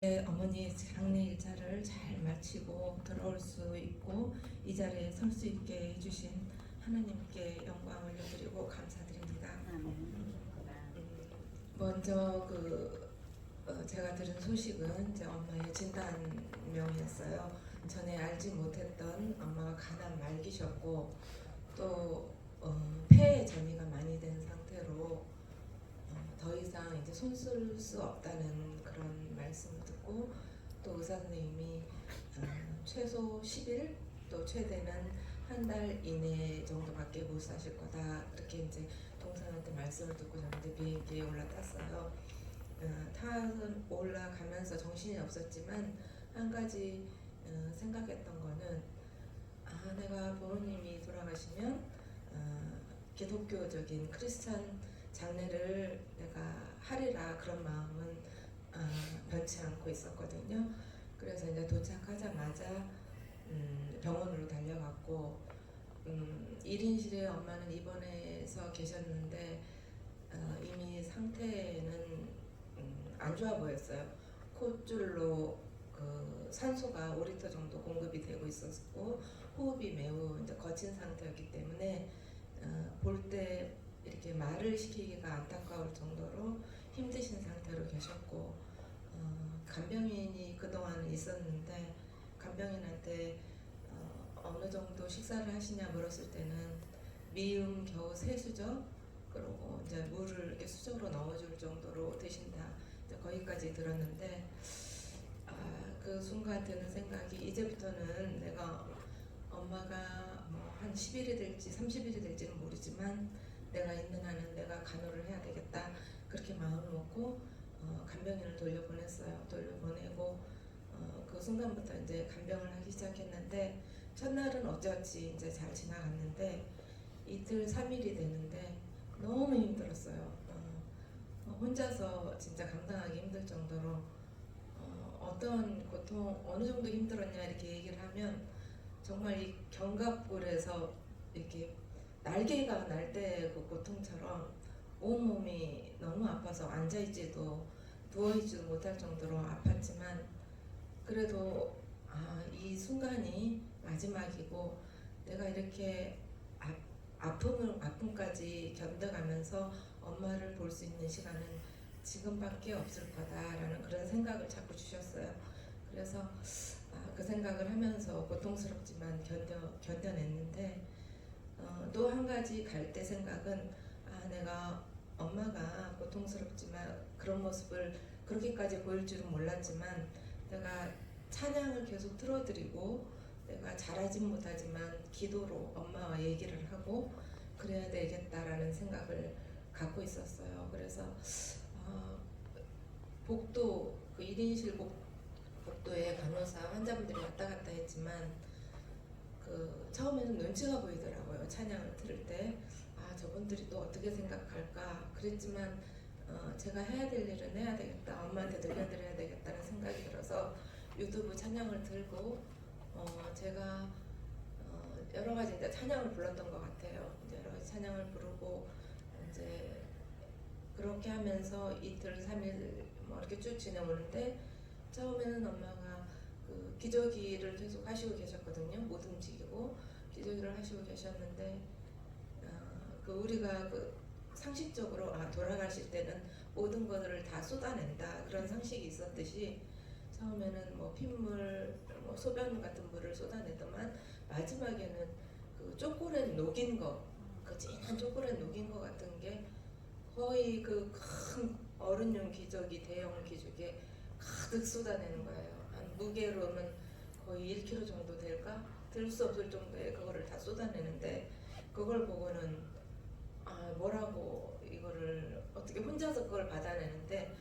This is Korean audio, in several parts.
어머니의 장례 일차를 잘 마치고 돌아올 수 있고 이 자리에 설 수 있게 해주신 하나님께 영광 올려드리고 감사드립니다. 먼저 제가 들은 소식은 제 엄마의 진단명이었어요. 전에 알지 못했던 엄마가 간암 말기셨고 또 폐에 전이가 많이 된 상태로 더 이상 이제 손 쓸 수 없다는 그런 말씀을 듣고 또 의사 선생님이 최소 10일 또 최대는 한 달 이내 정도밖에 못 사실 거다 그렇게 이제 동생한테 말씀을 듣고 저는 이제 비행기에 올라탔어요. 타서 올라가면서 정신이 없었지만 한 가지 생각했던 거는 내가 부모님이 돌아가시면 기독교적인 크리스찬 장례를 내가 하리라 그런 마음은 변치 않고 있었거든요. 그래서 이제 도착하자마자 병원으로 달려갔고 1인실에 엄마는 입원해서 계셨는데 이미 상태는 안 좋아 보였어요. 콧줄로 산소가 5리터 정도 공급이 되고 있었고 호흡이 매우 이제 거친 상태였기 때문에 볼 때 이렇게 말을 시키기가 안타까울 정도로 힘드신 상태로 계셨고 간병인이 그동안 있었는데 간병인한테 어느 정도 식사를 하시냐 물었을 때는 미음 겨우 3수저 그리고 이제 물을 이렇게 수저로 넣어줄 정도로 드신다 이제 거기까지 들었는데 그 순간 드는 생각이 이제부터는 내가 엄마가 한 10일이 될지 30일이 될지는 모르지만 내가 있는 한은 내가 간호를 해야 되겠다 그렇게 마음을 먹고 간병인을 돌려보냈어요. 돌려보내고 그 순간부터 이제 간병을 하기 시작했는데 첫날은 어찌어찌 이제 잘 지나갔는데 이틀 3일이 되는데 너무 힘들었어요. 혼자서 진짜 감당하기 힘들 정도로 어떤 고통 어느 정도 힘들었냐 이렇게 얘기를 하면 정말 이 견갑골에서 이렇게 날개가 날 때 그 고통처럼 온몸이 너무 아파서 앉아있지도 누워있지도 못할 정도로 아팠지만 그래도 이 순간이 마지막이고 내가 이렇게 아픔까지 견뎌가면서 엄마를 볼 수 있는 시간은 지금밖에 없을 거다라는 그런 생각을 자꾸 주셨어요. 그래서 그 생각을 하면서 고통스럽지만 견뎌냈는데 또 한 가지 갈 때 생각은 내가 엄마가 고통스럽지만 그런 모습을 그렇게까지 보일 줄은 몰랐지만 내가 찬양을 계속 틀어드리고 내가 잘하진 못하지만 기도로 엄마와 얘기를 하고 그래야 되겠다라는 생각을 갖고 있었어요. 그래서 복도 그 1인실 복도에 간호사 환자분들이 왔다 갔다 했지만 처음에는 눈치가 보이더라고요. 찬양을 들을 때 저분들이 또 어떻게 생각할까 그랬지만 제가 해야 될 일은 해야 되겠다 엄마한테 들려드려야 되겠다는 생각이 들어서 유튜브 찬양을 들고 제가 여러 가지 이제 찬양을 불렀던 것 같아요. 이제 여러 가지 찬양을 부르고 이제 그렇게 하면서 이틀 3일 이렇게 쭉 지내오는데 처음에는 엄마가 기저귀를 계속 하시고 계셨거든요. 못 움직이고 기저귀를 하시고 계셨는데 우리가 상식적으로 돌아가실 때는 모든 것을 다 쏟아낸다 그런 상식이 있었듯이 처음에는 핏물, 소변 같은 물을 쏟아내더만 마지막에는 초콜릿 녹인 거, 진한 초콜릿 녹인 거 같은 게 거의 큰 어른용 기저귀, 대형 기저귀에 가득 쏟아내는 거예요. 한 무게로는 거의 1kg 정도 될까? 들 수 없을 정도의 그거를 다 쏟아내는데 그걸 보고는 뭐라고 이거를 어떻게 혼자서 그걸 받아내는데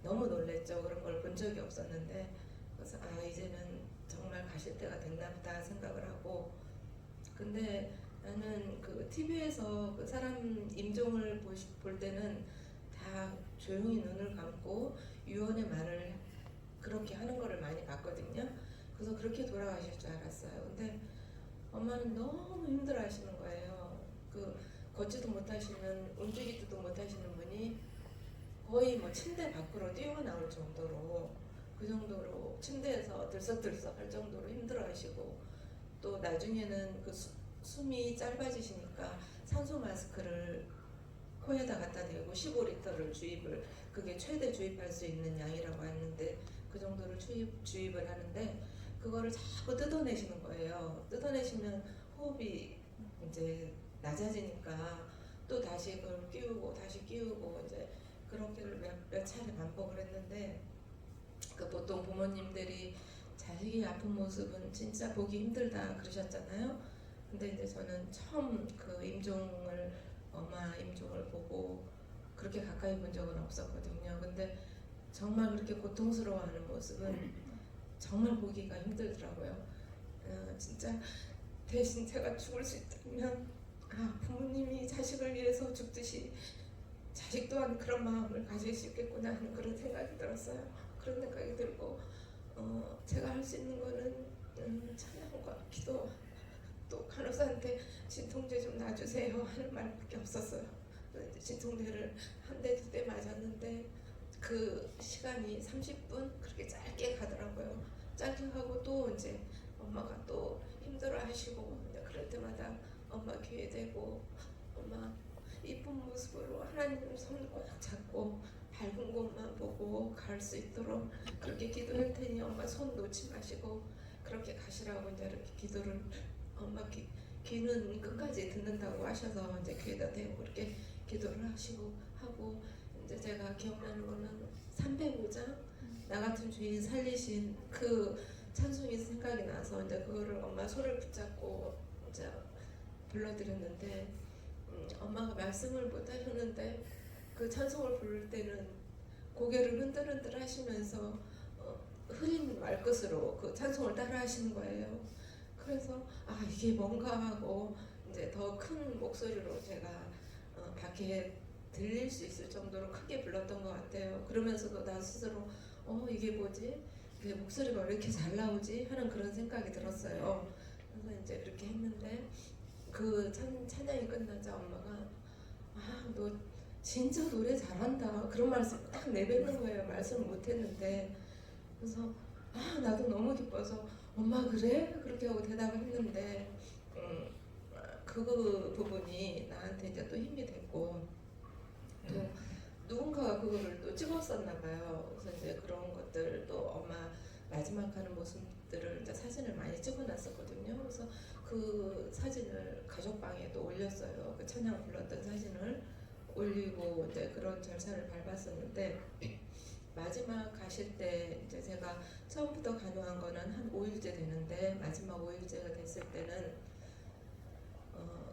너무 놀랬죠. 그런 걸 본 적이 없었는데 그래서 이제는 정말 가실 때가 됐나 보다 생각을 하고 근데 나는 TV에서 사람 임종을 볼 때는 다 조용히 눈을 감고 유언의 말을 그렇게 하는 거를 많이 봤거든요. 그래서 그렇게 돌아가실 줄 알았어요. 근데 엄마는 너무 힘들어 하시는 거예요. 걷지도 못하시는, 움직이지도 못하시는 분이 거의 침대 밖으로 뛰어나올 정도로 그 정도로 침대에서 들썩들썩 할 정도로 힘들어하시고, 또 나중에는 그 숨이 짧아지시니까 산소 마스크를 코에다 갖다 대고 15리터를 주입을, 그게 최대 주입할 수 있는 양이라고 했는데 그 정도를 주입을 하는데, 그거를 자꾸 뜯어내시는 거예요. 뜯어내시면 호흡이 이제 낮아지니까 또 다시 그걸 끼우고 다시 끼우고, 이제 그렇게를 몇 차례 반복을 했는데, 그 보통 부모님들이 자식이 아픈 모습은 진짜 보기 힘들다 그러셨잖아요. 근데 이제 저는 처음 그 임종을, 엄마 임종을 보고 그렇게 가까이 본 적은 없었거든요. 근데 정말 그렇게 고통스러워하는 모습은 정말 보기가 힘들더라고요. 진짜 대신 제가 죽을 수 있다면, 부모님이 자식을 위해서 죽듯이 자식 또한 그런 마음을 가질 수 있겠구나 하는 그런 생각이 들었어요. 그런 생각이 들고, 제가 할 수 있는 거는 찬양과 기도, 또 간호사한테 진통제 좀 놔주세요 하는 말밖에 없었어요. 진통제를 한 대, 두 대 맞았는데 그 시간이 30분 그렇게 짧게 가더라고요. 짧게 가고 또 이제 엄마가 또 힘들어하시고, 그럴 때마다 엄마 귀에 대고, 엄마 이쁜 모습으로 하나님 손 꼭 잡고 밝은 곳만 보고 갈 수 있도록 그렇게 기도할 테니 엄마 손 놓지 마시고 그렇게 가시라고 이제 이렇게 기도를, 엄마 귀는 끝까지 듣는다고 하셔서 이제 귀에다 대고 이렇게 기도를 하시고 하고, 이제 제가 기억나는 거는 305장 나 같은 죄인 살리신 그 찬송이 생각이 나서 이제 그거를 엄마 손을 붙잡고 이제 불러드렸는데, 엄마가 말씀을 못 하셨는데 그 찬송을 부를 때는 고개를 흔들흔들 하시면서 흐린 말끝으로 그 찬송을 따라 하시는 거예요. 그래서 이게 뭔가 하고 이제 더 큰 목소리로 제가 밖에 들릴 수 있을 정도로 크게 불렀던 것 같아요. 그러면서도 나 스스로 이게 뭐지? 내 목소리가 왜 이렇게 잘 나오지? 하는 그런 생각이 들었어요. 그래서 이제 그렇게 했는데 그 찬양이 끝나자 엄마가 너 진짜 노래 잘한다 그런 말씀 딱 내뱉는 거예요. 말씀을 못했는데. 그래서 나도 너무 기뻐서 엄마 그래? 그렇게 하고 대답을 했는데, 그 부분이 나한테 이제 또 힘이 됐고, 또 누군가가 그거를 또 찍었었나 봐요. 그래서 이제 그런 것들, 또 엄마 마지막 하는 모습들을 이제 사진을 많이 찍어놨었거든요. 그래서 그 사진을 가족방에도 올렸어요. 그 찬양 불렀던 사진을 올리고 이제 그런 절차를 밟았었는데, 마지막 가실 때 이제 제가 처음부터 간호한 거는 한 5일째 되는데, 마지막 5일째가 됐을 때는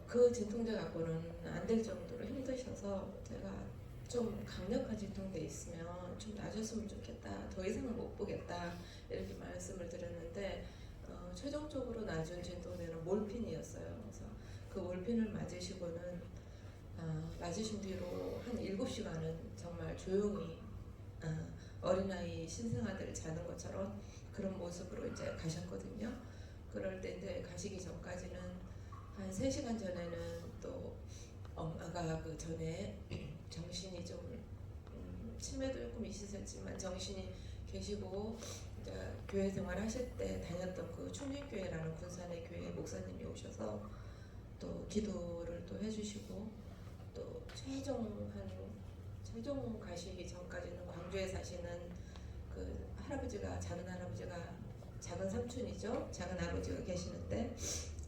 그 진통제 갖고는 안 될 정도로 힘드셔서 제가 좀 강력한 진통제 있으면 좀 놔줬으면 좋겠다, 더 이상은 못 보겠다 이렇게 말씀을 드렸는데, 최종적으로 놔준 진통제는 몰핀이었어요. 그래서 그 몰핀을 맞으시고는 맞으신 뒤로 한 7시간은 정말 조용히 어린아이 신생아들 자는 것처럼 그런 모습으로 이제 가셨거든요. 그럴 때 이제 가시기 전까지는 한 3시간 전에는 또 엄마가 그 전에 정신이 좀 치매도 조금 있으셨지만 정신이 계시고 이제 교회 생활 하실 때 다녔던 그 충진교회라는 군산의 교회 목사님이 오셔서 또 기도를 또 해주시고, 또 최종 가시기 전까지는 광주에 사시는 그 할아버지가, 작은 할아버지가, 작은 삼촌이죠. 작은 아버지가 계시는데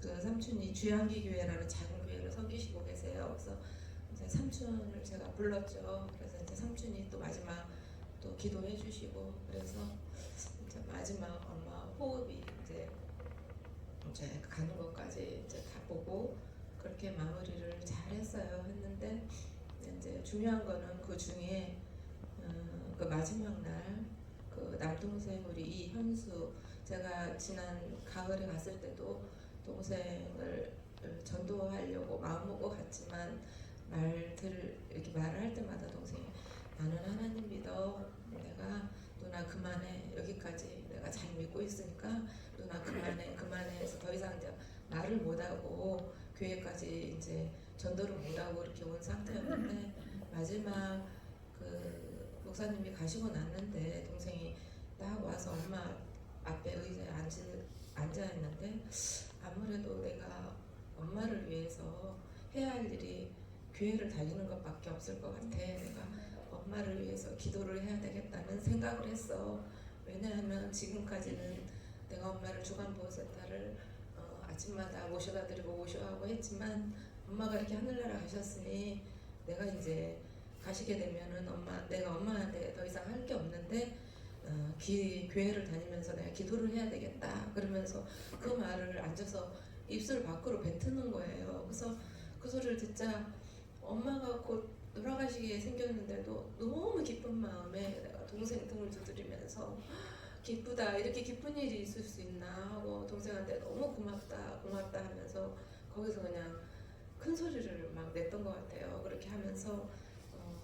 그 삼촌이 주양기 교회라는 작은 교회를 섬기시고 계세요. 그래서 이제 삼촌을 제가 불렀죠. 그래서 이제 삼촌이 또 마지막 또 기도해 주시고, 그래서 이제 마지막 엄마 호흡이 이제 가는 것까지 이제 다 보고 그렇게 마무리를 잘 했어요. 했는데 이제 중요한 거는 그 중에 그 마지막 날 그 남동생 우리 이현수, 제가 지난 가을에 갔을 때도 동생을 전도하려고 마음먹고 갔지만 이렇게 말을 할 때마다 동생이 나는 하나님 믿어, 내가 누나 그만해, 여기까지 내가 잘 믿고 있으니까 누나 그만해 해서 더 이상 이제 말을 못하고 교회까지 이제 전도를 못하고 이렇게 온 상태였는데, 마지막 그 목사님이 가시고 났는데 동생이 딱 와서 엄마 앞에 의자에 앉아 있는데 아무래도 내가 엄마를 위해서 해야 할 일이 교회를 다니는 것밖에 없을 것 같아. 내가 엄마를 위해서 기도를 해야 되겠다는 생각을 했어. 왜냐하면 지금까지는 내가 엄마를 주간보호센터를 아침마다 모셔다 드리고 모셔가고 했지만 엄마가 이렇게 하늘나라 가셨으니 내가 이제 가시게 되면은 내가 엄마한테 더 이상 할 게 없는데 교회를 다니면서 내가 기도를 해야 되겠다. 그러면서 그 말을 앉아서 입술 밖으로 뱉는 거예요. 그래서 그 소리를 듣자 엄마가 곧 돌아가시게 생겼는데도 너무 기쁜 마음에 내가 동생 등을 두드리면서 기쁘다, 이렇게 기쁜 일이 있을 수 있나 하고 동생한테 너무 고맙다 하면서 거기서 그냥 큰 소리를 막 냈던 것 같아요. 그렇게 하면서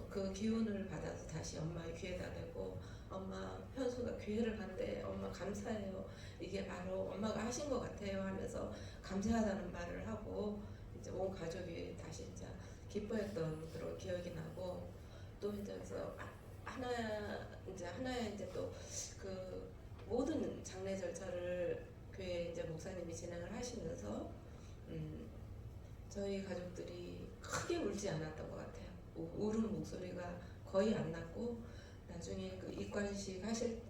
그 기운을 받아서 다시 엄마의 귀에다 대고 엄마 현수가 교회를 간대, 엄마 감사해요, 이게 바로 엄마가 하신 것 같아요 하면서 감사하다는 말을 하고 이제 온 가족이 다시 이제 기뻐했던 그런 기억이 나고, 또 이제 그래서 하나의 이제 또 그 모든 장례 절차를 교회 이제 목사님이 진행을 하시면서 저희 가족들이 크게 울지 않았던 것 같아요. 울음 목소리가 거의 안 났고, 나중에 그 입관식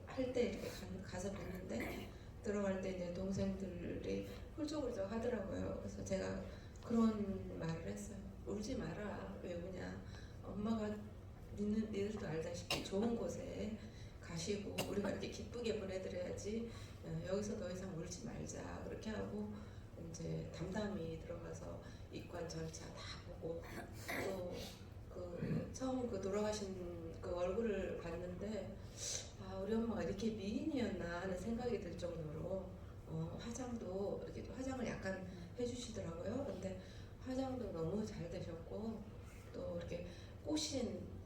할 때 이렇게 가서 뵀는데 들어갈 때 이제 동생들이 훌쩍훌쩍 하더라고요. 그래서 제가 그런 말을 했어요. 울지 마라. 왜 우냐? 엄마가 니들도 알다시피 좋은 곳에 가시고 우리가 이렇게 기쁘게 보내드려야지, 여기서 더 이상 울지 말자. 그렇게 하고 이제 담담히 들어가서 입관 절차 다 보고, 또 그 처음 그 돌아가신 그 얼굴을 봤는데 우리 엄마가 이렇게 미인이었나 하는 생각이 들 정도로 화장도 이렇게 화장을 약간 해주시더라고요. 근데 화장도 너무 잘 되셨고, 또 이렇게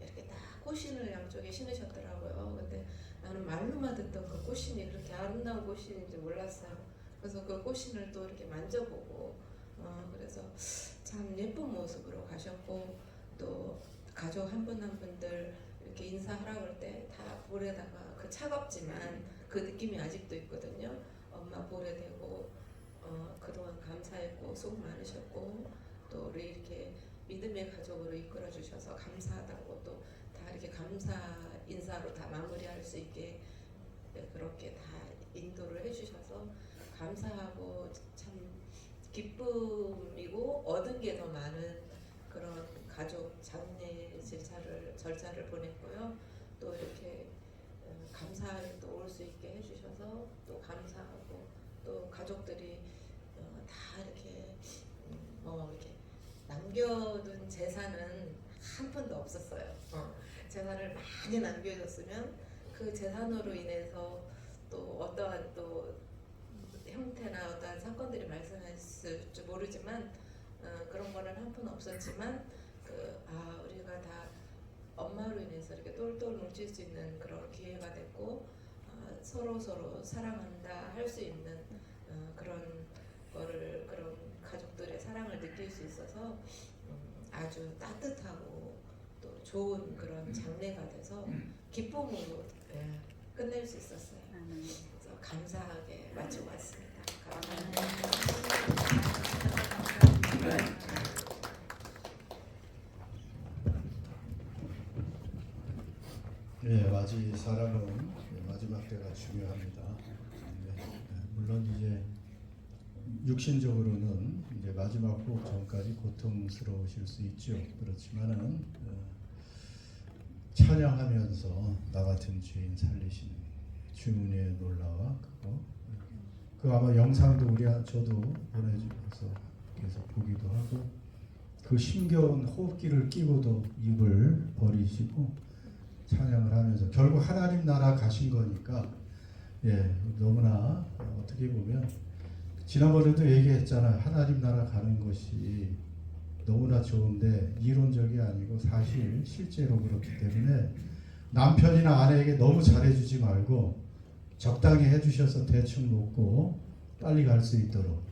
이렇게 딱 꽃신을 양쪽에 신으셨더라고요. 근데 나는 말로만 듣던 그 꽃신이 그렇게 아름다운 꽃신인지 몰랐어요. 그래서 그 꽃신을 또 이렇게 만져보고, 그래서 참 예쁜 모습으로 가셨고, 또 가족 한 분 한 분들 이렇게 인사하라 그럴 때 다 볼에다가 그 차갑지만 그 느낌이 아직도 있거든요. 엄마 볼에 대고 그동안 감사했고 수고 많으셨고, 또 우리 이렇게 믿음의 가족으로 이끌어 주셔서 감사하다고, 또 다 이렇게 감사 인사로 다 마무리할 수 있게 그렇게 다 인도를 해주셔서 감사하고 참 기쁨이고 얻은 게 더 많은 그런 가족 장례 절차를 보냈고요. 또 이렇게 감사하게 또 올 수 있게 해주셔서 또 감사하고, 또 가족들이 다 이렇게 이렇게 남겨둔 재산은 한 푼도 없었어요. 재산을 많이 남겨줬으면 그 재산으로 인해서 또 어떠한 또 형태나 어떠한 사건들이 발생했을지 모르지만 그런 거는 한 푼 없었지만 우리가 다 엄마로 인해서 이렇게 똘똘 뭉칠 수 있는 그런 기회가 됐고, 서로 사랑한다 할 수 있는 그런 가족들의 사랑을 느낄 수 있어서 아주 따뜻하고 또 좋은 그런 장례가 돼서 기쁨으로 끝낼 수 있었어요. 그래서 감사하게 마치고 왔습니다. 감사합니다. 맞이 사람은 마지막 때가 중요합니다. 물론 이제 육신적으로는 이제 마지막 호흡 전까지 고통스러우실 수 있죠. 그렇지만은 찬양하면서 나 같은 죄인 살리시는 주님의 놀라와 그 아마 영상도 저도 보내주셔서 계속 보기도 하고, 그 힘겨운 호흡기를 끼고도 입을 버리시고 찬양을 하면서 결국 하나님 나라 가신 거니까 너무나 어떻게 보면 지난번에도 얘기했잖아요. 하나님 나라 가는 것이 너무나 좋은데 이론적이 아니고 사실 실제로 그렇기 때문에 남편이나 아내에게 너무 잘해주지 말고 적당히 해주셔서 대충 놓고 빨리 갈 수 있도록.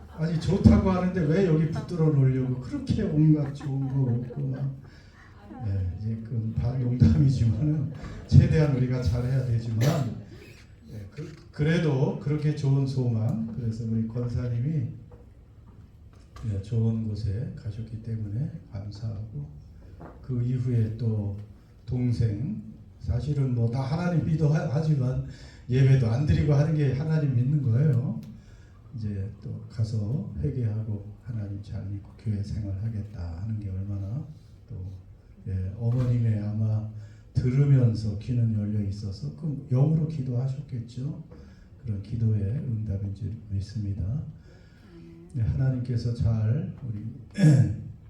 아니 좋다고 하는데 왜 여기 붙들어 놓으려고 그렇게 온갖 좋은 거 없고 막 이제 그 반농담이지만은 최대한 우리가 잘해야 되지만 그래도 그렇게 좋은 소망, 그래서 우리 권사님이 좋은 곳에 가셨기 때문에 감사하고, 그 이후에 또 동생, 사실은 뭐 다 하나님 믿어하지만 예배도 안 드리고 하는 게 하나님 믿는 거예요. 이제 또 가서 회개하고 하나님 잘 믿고 교회 생활하겠다 하는 게 얼마나 또 어머님의 아마 들으면서 귀는 열려 있어서 그 영으로 기도하셨겠죠. 그런 기도의 응답인지 믿습니다. 하나님께서 잘 우리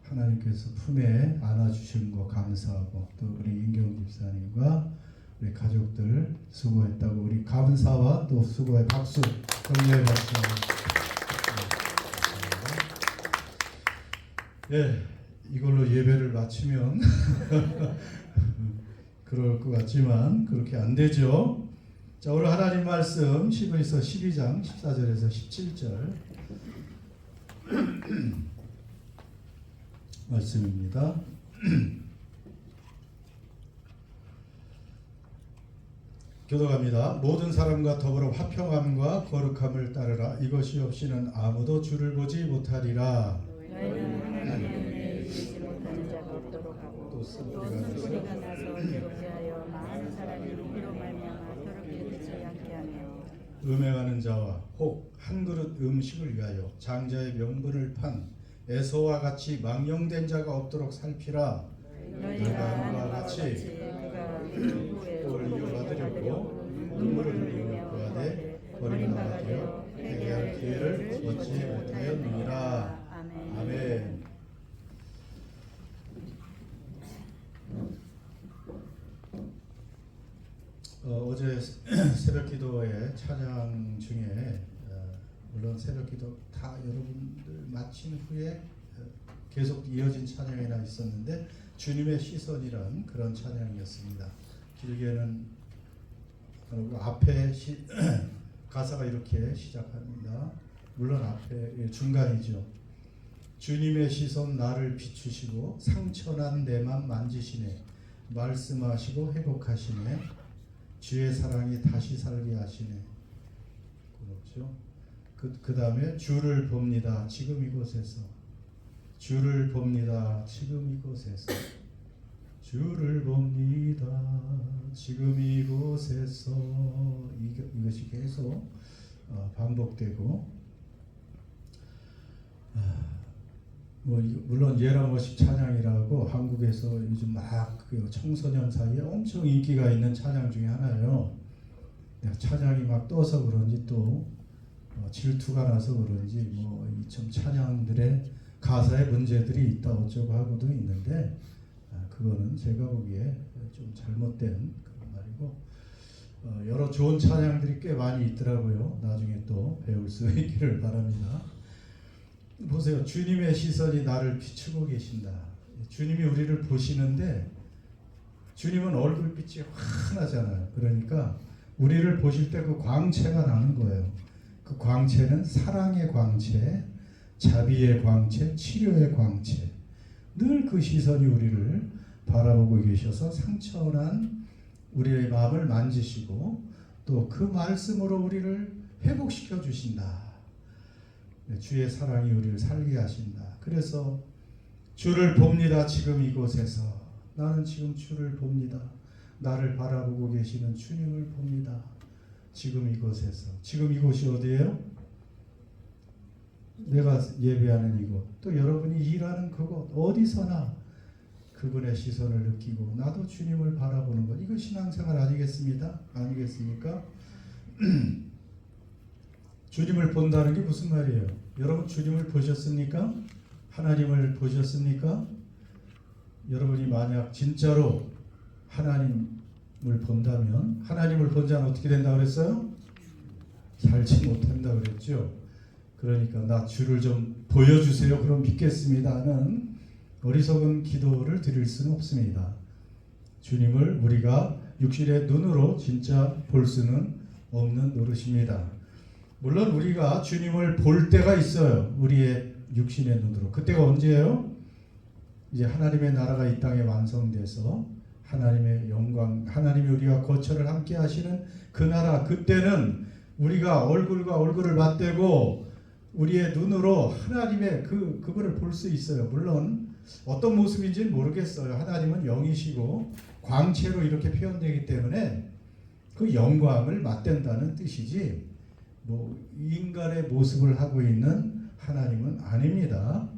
하나님께서 품에 안아주신 거 감사하고, 또 우리 인경 집사님과 우리 가족들 수고했다고 우리 감사와 또 수고의 박수, 격려의 박수. 이걸로 예배를 마치면 그럴 것 같지만 그렇게 안 되죠. 자, 오늘 하나님 말씀 히브리서 12장 14절에서 17절 말씀입니다. 교독합니다. 모든 사람과 더불어 화평함과 거룩함을 따르라. 이것이 없이는 아무도 주를 보지 못하리라. 또 소리가 나서 괴롭게 하여 많은 사람이 이로 말미암아 더럽게 되지 않게 하며, 음행하는 자와 혹 한 그릇 음식을 위하여 장자의 명분을 판 에서와 같이 망령된 자가 없도록 살피라. 너희가 함과 같이 꼴을 이어받으려고 눈물을 흘리며 구하되 버림받아 회개할 기회를 얻지 못하였느니라. 아멘. 어제 새벽기도의 찬양 중에 물론 새벽기도 다 여러분들 마친 후에 계속 이어진 찬양이나 있었는데 주님의 시선이란 그런 찬양이었습니다. 길게는 앞에 가사가 이렇게 시작합니다. 물론 앞에 중간이죠. 주님의 시선 나를 비추시고 상처난 내 맘 만지시네. 말씀하시고 회복하시네. 주의 사랑이 다시 살게 하시네. 그렇죠. 그 다음에 주를 봅니다. 지금 이곳에서. 주를 봅니다. 지금 이곳에서. 주를 봅니다. 지금 이곳에서. 이것이 계속 반복되고, 물론 예라머십 찬양이라고 한국에서 요즘 막 그 청소년 사이에 엄청 인기가 있는 찬양 중에 하나예요. 찬양이 막 떠서 그런지 또 질투가 나서 그런지 좀 찬양들의 가사에 문제들이 있다 어쩌고 하고도 있는데, 그거는 제가 보기에 좀 잘못된 그런 말이고, 여러 좋은 찬양들이 꽤 많이 있더라고요. 나중에 또 배울 수 있기를 바랍니다. 보세요. 주님의 시선이 나를 비추고 계신다. 주님이 우리를 보시는데 주님은 얼굴빛이 환하잖아요. 그러니까 우리를 보실 때 그 광채가 나는 거예요. 그 광채는 사랑의 광채, 자비의 광채, 치료의 광채. 늘 그 시선이 우리를 바라보고 계셔서 상처난 우리의 마음을 만지시고 또 그 말씀으로 우리를 회복시켜 주신다. 주의 사랑이 우리를 살게 하신다. 그래서 주를 봅니다. 지금 이곳에서. 나는 지금 주를 봅니다. 나를 바라보고 계시는 주님을 봅니다. 지금 이곳에서. 지금 이곳이 어디예요? 내가 예배하는 이곳, 또 여러분이 일하는 그곳, 어디서나 그분의 시선을 느끼고 나도 주님을 바라보는 것, 이거 신앙생활 아니겠습니까? 주님을 본다는 게 무슨 말이에요? 여러분 주님을 보셨습니까? 하나님을 보셨습니까? 여러분이 만약 진짜로 하나님을 본다면, 하나님을 본 자는 어떻게 된다 그랬어요? 살지 못한다 그랬죠. 그러니까 나 주를 좀 보여주세요. 그럼 믿겠습니다는 어리석은 기도를 드릴 수는 없습니다. 주님을 우리가 육신의 눈으로 진짜 볼 수는 없는 노릇입니다. 물론 우리가 주님을 볼 때가 있어요. 우리의 육신의 눈으로. 그때가 언제예요? 이제 하나님의 나라가 이 땅에 완성돼서 하나님의 영광, 하나님이 우리가 거처를 함께 하시는 그 나라, 그때는 우리가 얼굴과 얼굴을 맞대고 우리의 눈으로 하나님의 그분을 볼 수 있어요. 물론 어떤 모습인지는 모르겠어요. 하나님은 영이시고 광채로 이렇게 표현되기 때문에 그 영광을 맞댄다는 뜻이지 뭐 인간의 모습을 하고 있는 하나님은 아닙니다.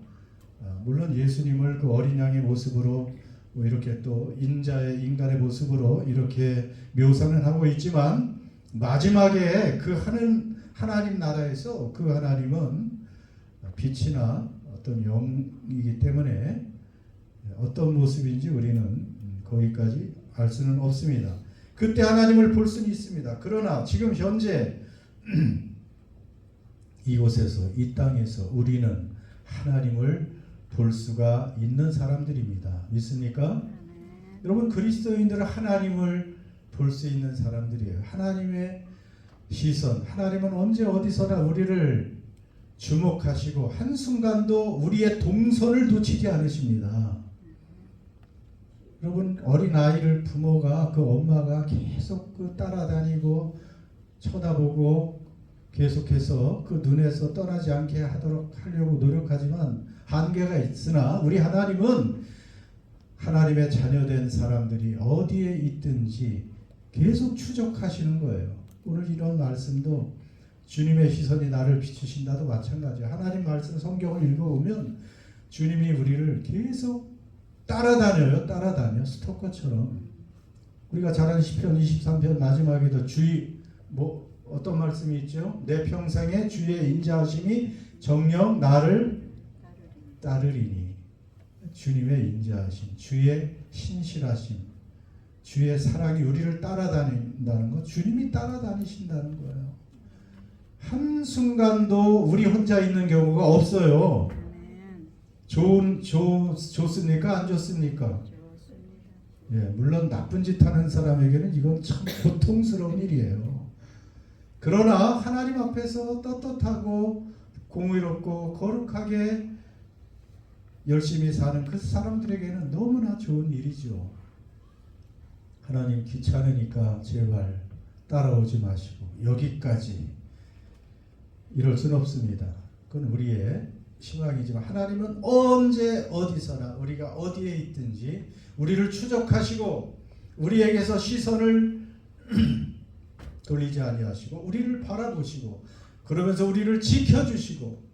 물론 예수님을 그 어린 양의 모습으로 뭐 이렇게 또 인간의 모습으로 이렇게 묘사는 하고 있지만 마지막에 그 하나님 나라에서 그 하나님은 빛이나 어떤 영이기 때문에 어떤 모습인지 우리는 거기까지 알 수는 없습니다. 그때 하나님을 볼 수는 있습니다. 그러나 지금 현재 이곳에서 이 땅에서 우리는 하나님을 볼 수가 있는 사람들입니다. 믿습니까? 여러분 그리스도인들은 하나님을 볼 수 있는 사람들이에요. 하나님의 시선, 하나님은 언제 어디서나 우리를 주목하시고 한순간도 우리의 동선을 놓치지 않으십니다. 여러분 어린아이를 부모가 그 엄마가 계속 그 따라다니고 쳐다보고 계속해서 그 눈에서 떠나지 않게 하려고 노력하지만 한계가 있으나 우리 하나님은 하나님의 자녀된 사람들이 어디에 있든지 계속 추적하시는 거예요. 오늘 이런 말씀도 주님의 시선이 나를 비추신다도 마찬가지예요. 하나님 말씀 성경을 읽어보면 주님이 우리를 계속 따라다녀 스토커처럼. 우리가 잘 아는 시편 23편 마지막에도 어떤 말씀이 있죠? 내 평생에 주의 인자하심이 정녕 나를 따르리니. 주님의 인자하심, 주의 신실하심, 주의 사랑이 우리를 따라다닌다는 것, 주님이 따라다니신다는 거예요. 한순간도 우리 혼자 있는 경우가 없어요. 좋습니까? 안 좋습니까? 예, 물론 나쁜 짓 하는 사람에게는 이건 참 고통스러운 일이에요. 그러나 하나님 앞에서 떳떳하고 공의롭고 거룩하게 열심히 사는 그 사람들에게는 너무나 좋은 일이죠. 하나님 귀찮으니까 제발 따라오지 마시고 여기까지 이럴 수는 없습니다. 그건 우리의 희망이지만 하나님은 언제 어디서나 우리가 어디에 있든지 우리를 추적하시고 우리에게서 시선을 돌리지 아니하시고 우리를 바라보시고 그러면서 우리를 지켜주시고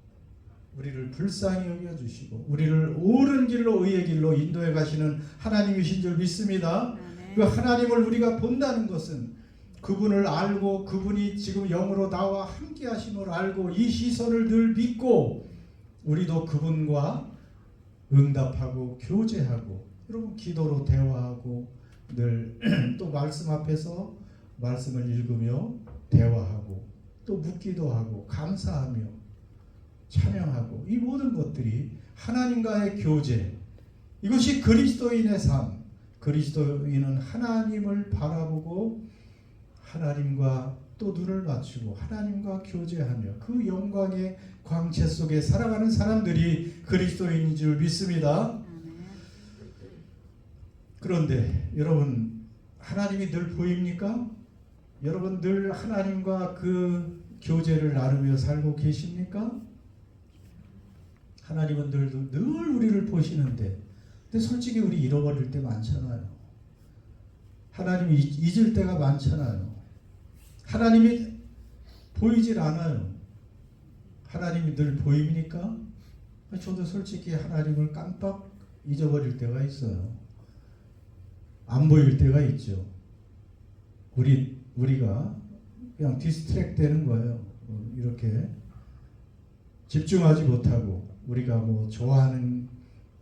우리를 불쌍히 여겨주시고 우리를 옳은 길로 의의 길로 인도해 가시는 하나님이신 줄 믿습니다. 그 하나님을 우리가 본다는 것은 그분을 알고 그분이 지금 영으로 나와 함께 하심을 알고 이 시선을 늘 믿고 우리도 그분과 응답하고 교제하고 여러분 기도로 대화하고 늘 또 말씀 앞에서 말씀을 읽으며 대화하고 또 묻기도 하고 감사하며 찬양하고 이 모든 것들이 하나님과의 교제, 이것이 그리스도인의 삶. 그리스도인은 하나님을 바라보고 하나님과 또 눈을 맞추고 하나님과 교제하며 그 영광의 광채 속에 살아가는 사람들이 그리스도인인 줄 믿습니다. 그런데 여러분 하나님이 늘 보입니까? 여러분 늘 하나님과 그 교제를 나누며 살고 계십니까? 하나님은 늘 우리를 보시는데 근데 솔직히 우리 잃어버릴 때 많잖아요. 하나님이 잊을 때가 많잖아요. 하나님이 보이질 않아요. 하나님이 늘 보입니까? 저도 솔직히 하나님을 깜빡 잊어버릴 때가 있어요. 안 보일 때가 있죠. 우리가 그냥 디스트랙 되는 거예요. 이렇게 집중하지 못하고 우리가 뭐 좋아하는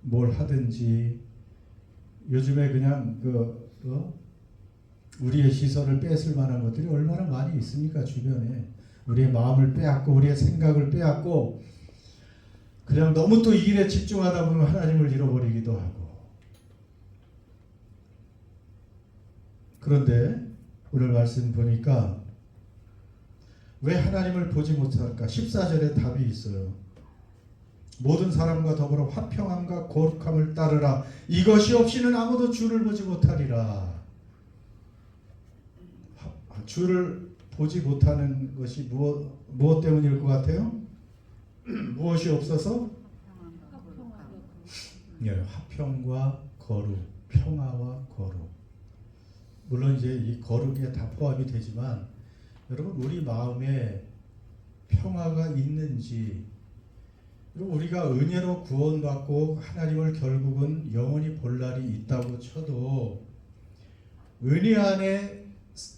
뭘 하든지 요즘에 그냥 우리의 시선을 뺏을 만한 것들이 얼마나 많이 있습니까? 주변에 우리의 마음을 빼앗고 우리의 생각을 빼앗고 그냥 너무 또 이 일에 집중하다 보면 하나님을 잃어버리기도 하고. 그런데 오늘 말씀 보니까 왜 하나님을 보지 못할까? 14절에 답이 있어요. 모든 사람과 더불어 화평함과 거룩함을 따르라. 이것이 없이는 아무도 주를 보지 못하리라. 주를 보지 못하는 것이 무엇 때문일 것 같아요? 무엇이 없어서? 예, 화평과 거룩, 평화와 거룩. 물론 이제 이 거룩에 다 포함이 되지만 여러분 우리 마음에 평화가 있는지, 그리고 우리가 은혜로 구원받고 하나님을 결국은 영원히 볼 날이 있다고 쳐도 은혜 안에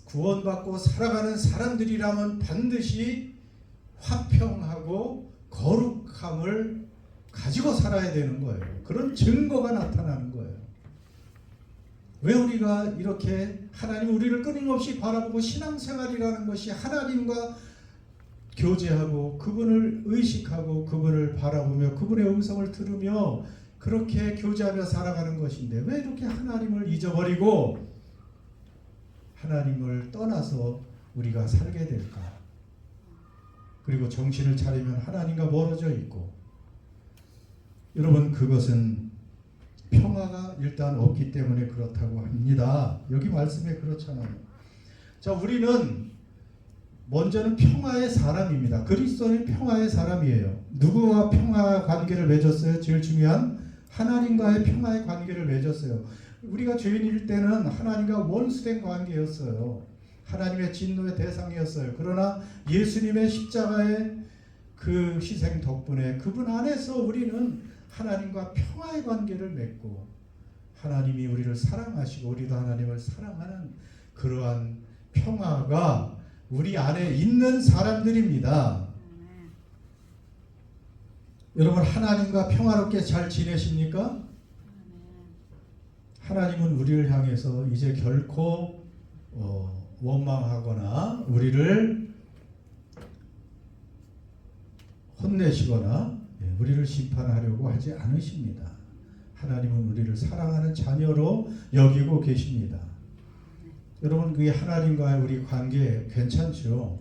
구원받고 살아가는 사람들이라면 반드시 화평하고 거룩함을 가지고 살아야 되는 거예요. 그런 증거가 나타나는 거예요. 왜 우리가 이렇게 하나님 우리를 끊임없이 바라보고 신앙생활이라는 것이 하나님과 교제하고 그분을 의식하고 그분을 바라보며 그분의 음성을 들으며 그렇게 교제하며 살아가는 것인데 왜 이렇게 하나님을 잊어버리고 하나님을 떠나서 우리가 살게 될까? 그리고 정신을 차리면 하나님과 멀어져 있고, 여러분 그것은 평화가 일단 없기 때문에 그렇다고 합니다. 여기 말씀에 그렇잖아요. 자, 우리는 먼저는 평화의 사람입니다. 그리스도는 평화의 사람이에요. 누구와 평화 관계를 맺었어요? 제일 중요한 하나님과의 평화의 관계를 맺었어요. 우리가 죄인일 때는 하나님과 원수된 관계였어요. 하나님의 진노의 대상이었어요. 그러나 예수님의 십자가의 그 희생 덕분에 그분 안에서 우리는 하나님과 평화의 관계를 맺고 하나님이 우리를 사랑하시고 우리도 하나님을 사랑하는 그러한 평화가 우리 안에 있는 사람들입니다. 여러분 하나님과 평화롭게 잘 지내십니까? 하나님은 우리를 향해서 이제 결코 원망하거나 우리를 혼내시거나 우리를 심판하려고 하지 않으십니다. 하나님은 우리를 사랑하는 자녀로 여기고 계십니다. 여러분 그게 하나님과의 우리 관계 괜찮죠?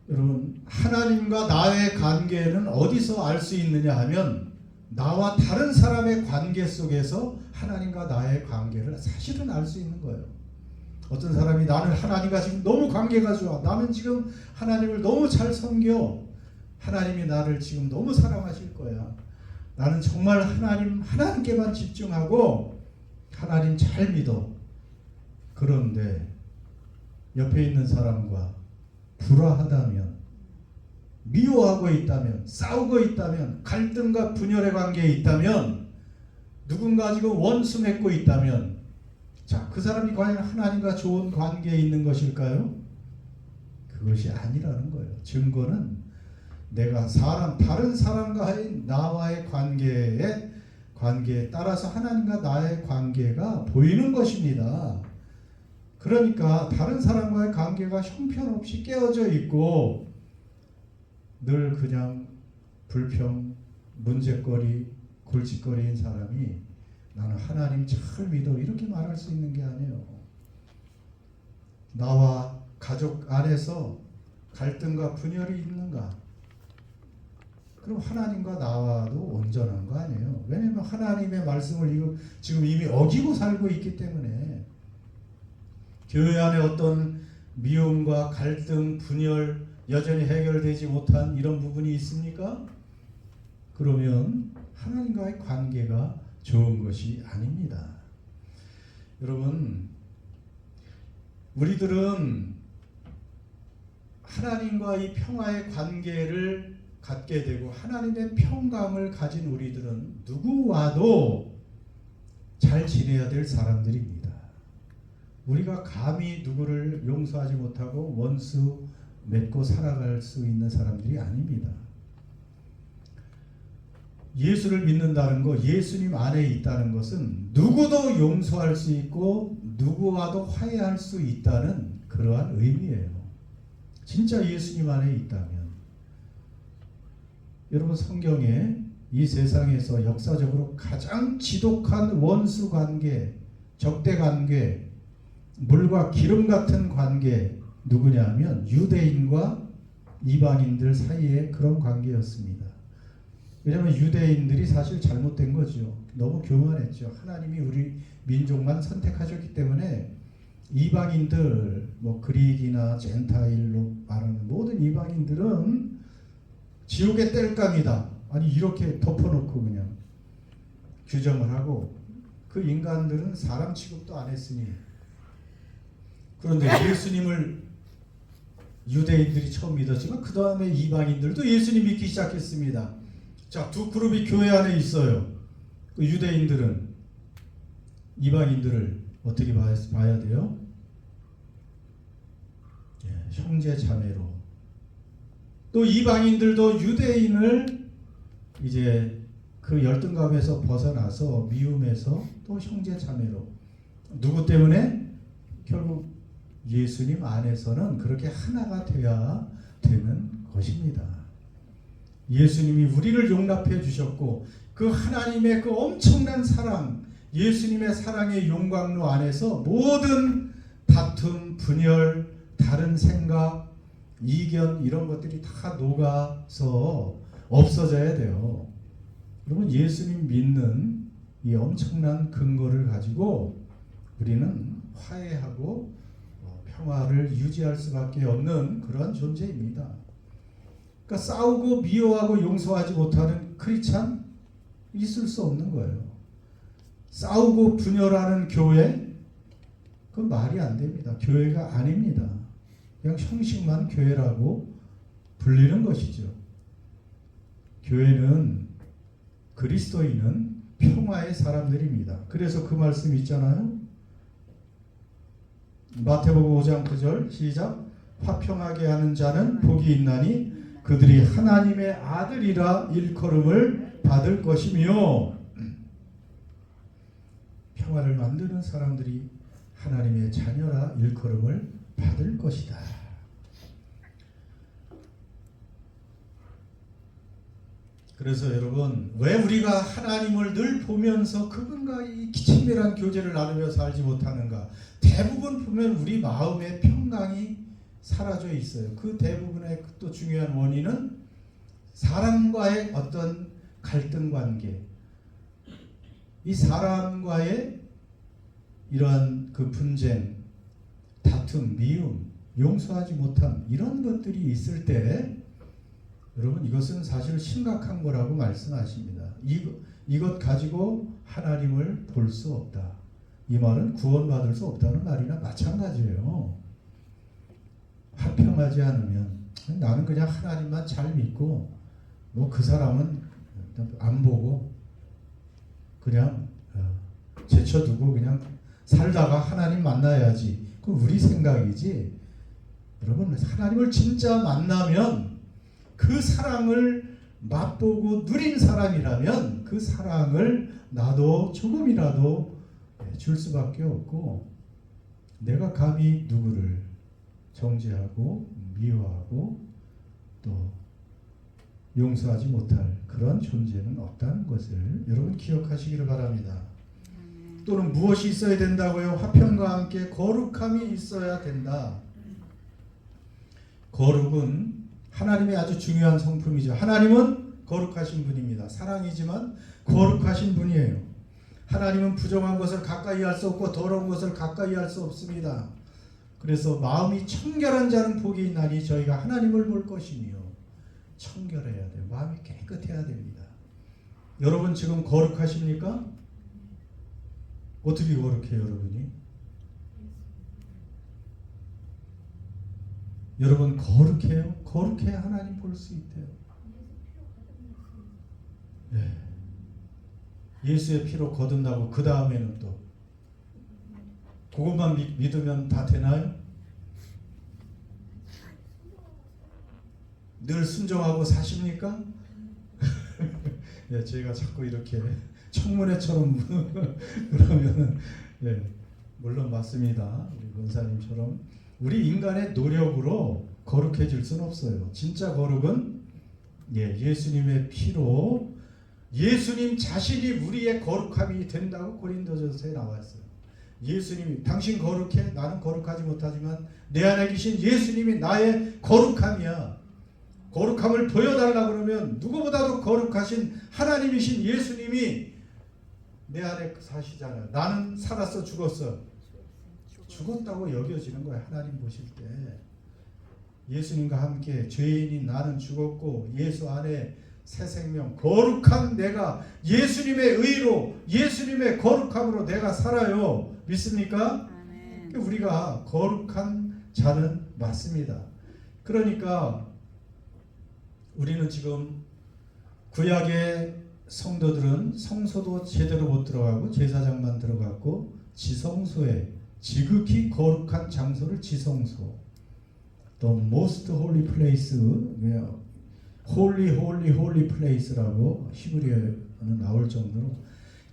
여러분 하나님과 나의 관계는 어디서 알 수 있느냐 하면 나와 다른 사람의 관계 속에서 하나님과 나의 관계를 사실은 알 수 있는 거예요. 어떤 사람이 나는 하나님과 지금 너무 관계가 좋아. 나는 지금 하나님을 너무 잘 섬겨. 하나님이 나를 지금 너무 사랑하실 거야. 나는 정말 하나님께만 집중하고 하나님 잘 믿어. 그런데 옆에 있는 사람과 불화하다면, 미워하고 있다면, 싸우고 있다면, 갈등과 분열의 관계에 있다면, 누군가 지금 원수 맺고 있다면, 자, 그 사람이 과연 하나님과 좋은 관계에 있는 것일까요? 그것이 아니라는 거예요. 증거는 내가 다른 사람과의 나와의 관계에 따라서 하나님과 나의 관계가 보이는 것입니다. 그러니까 다른 사람과의 관계가 형편없이 깨어져 있고 늘 그냥 불평, 문제거리, 골칫거리인 사람이 나는 하나님 잘 믿어 이렇게 말할 수 있는 게 아니에요. 나와 가족 안에서 갈등과 분열이 있는가? 그럼 하나님과 나와도 온전한 거 아니에요. 왜냐하면 하나님의 말씀을 지금 이미 어기고 살고 있기 때문에. 교회 안에 어떤 미움과 갈등, 분열 여전히 해결되지 못한 이런 부분이 있습니까? 그러면 하나님과의 관계가 좋은 것이 아닙니다. 여러분, 우리들은 하나님과 이 평화의 관계를 갖게 되고 하나님의 평강을 가진 우리들은 누구와도 잘 지내야 될 사람들입니다. 우리가 감히 누구를 용서하지 못하고 원수 맺고 살아갈 수 있는 사람들이 아닙니다. 예수를 믿는다는 것, 예수님 안에 있다는 것은 누구도 용서할 수 있고 누구와도 화해할 수 있다는 그러한 의미예요. 진짜 예수님 안에 있다면. 여러분 성경에 이 세상에서 역사적으로 가장 지독한 원수 관계, 적대 관계, 물과 기름 같은 관계 누구냐 하면 유대인과 이방인들 사이의 그런 관계였습니다. 왜냐하면 유대인들이 사실 잘못된 거죠. 너무 교만했죠. 하나님이 우리 민족만 선택하셨기 때문에 이방인들, 뭐 그릭이나 젠타일로 말하는 모든 이방인들은 지옥의 땔감이다. 아니 이렇게 덮어놓고 그냥 규정을 하고 그 인간들은 사람 취급도 안 했으니 그런데 예수님을 유대인들이 처음 믿었지만 그 다음에 이방인들도 예수님 믿기 시작했습니다. 자, 두 그룹이 교회 안에 있어요. 그 유대인들은 이방인들을 어떻게 봐야 돼요? 형제 자매로. 또 이방인들도 유대인을 이제 그 열등감에서 벗어나서 미움에서 또 형제 자매로. 누구 때문에? 결국 예수님 안에서는 그렇게 하나가 돼야 되는 것입니다. 예수님이 우리를 용납해 주셨고 그 하나님의 그 엄청난 사랑, 예수님의 사랑의 용광로 안에서 모든 다툼, 분열, 다른 생각, 이견 이런 것들이 다 녹아서 없어져야 돼요. 여러분 예수님 믿는 이 엄청난 근거를 가지고 우리는 화해하고 평화를 유지할 수밖에 없는 그런 존재입니다. 그러니까 싸우고 미워하고 용서하지 못하는 크리스찬 있을 수 없는 거예요. 싸우고 분열하는 교회 그건 말이 안 됩니다. 교회가 아닙니다. 그냥 형식만 교회라고 불리는 것이죠. 교회는 그리스도인은 평화의 사람들입니다. 그래서 그 말씀 있잖아요. 마태복음 5장 9절 시작. 화평하게 하는 자는 복이 있나니 그들이 하나님의 아들이라 일컬음을 받을 것이며 평화를 만드는 사람들이 하나님의 자녀라 일컬음을 받을 것이다. 그래서 여러분 왜 우리가 하나님을 늘 보면서 그분과 이 친밀한 교제를 나누며 살지 못하는가? 대부분 보면 우리 마음의 평강이 사라져 있어요. 그 대부분의 또 중요한 원인은 사람과의 어떤 갈등 관계, 이 사람과의 이러한 그 분쟁, 다툼, 미움, 용서하지 못함 이런 것들이 있을 때 여러분 이것은 사실 심각한 거라고 말씀하십니다. 이것 가지고 하나님을 볼 수 없다. 이 말은 구원받을 수 없다는 말이나 마찬가지예요. 화평하지 않으면 나는 그냥 하나님만 잘 믿고 뭐 그 사람은 안 보고 그냥 제쳐두고 그냥 살다가 하나님 만나야지. 그건 우리 생각이지. 여러분 하나님을 진짜 만나면 그 사랑을 맛보고 누린 사람이라면 그 사랑을 나도 조금이라도 줄 수밖에 없고 내가 감히 누구를 정죄하고 미워하고 또 용서하지 못할 그런 존재는 없다는 것을 여러분 기억하시기를 바랍니다. 또는 무엇이 있어야 된다고요? 화평과 함께 거룩함이 있어야 된다. 거룩은 하나님의 아주 중요한 성품이죠. 하나님은 거룩하신 분입니다. 사랑이지만 거룩하신 분이에요. 하나님은 부정한 것을 가까이 할 수 없고 더러운 것을 가까이 할 수 없습니다. 그래서 마음이 청결한 자는 복이 있나니 저희가 하나님을 볼 것이며 청결해야 돼요. 마음이 깨끗해야 됩니다. 여러분 지금 거룩하십니까? 어떻게 거룩해요, 여러분이? 여러분 거룩해요? 거룩해야 하나님 볼 수 있대요. 네. 예수의 피로 거듭나고 그 다음에는 또 그것만 믿으면 다 되나요? 늘 순종하고 사십니까? 네, 저희가 자꾸 이렇게 청문회처럼 그러면 네, 물론 맞습니다. 우리 권사님처럼 우리 인간의 노력으로 거룩해질 수는 없어요. 진짜 거룩은 예수님의 피로 예수님 자신이 우리의 거룩함이 된다고 고린도전서에 나와 있어요. 예수님이 당신 거룩해? 나는 거룩하지 못하지만 내 안에 계신 예수님이 나의 거룩함이야. 거룩함을 보여달라 그러면 누구보다도 거룩하신 하나님이신 예수님이 내 안에 사시잖아요. 나는 살았어 죽었어. 죽었다고 여겨지는 거예요. 하나님 보실 때. 예수님과 함께 죄인인 나는 죽었고 예수 안에 새 생명 거룩한 내가 예수님의 의로 예수님의 거룩함으로 내가 살아요. 믿습니까? 아멘. 우리가 거룩한 자는 맞습니다. 그러니까 우리는 지금 구약의 성도들은 성소도 제대로 못 들어가고 제사장만 들어갔고 지성소에 지극히 거룩한 장소를 지성소 The most holy place holy holy holy place라고 히브리어는 나올 정도로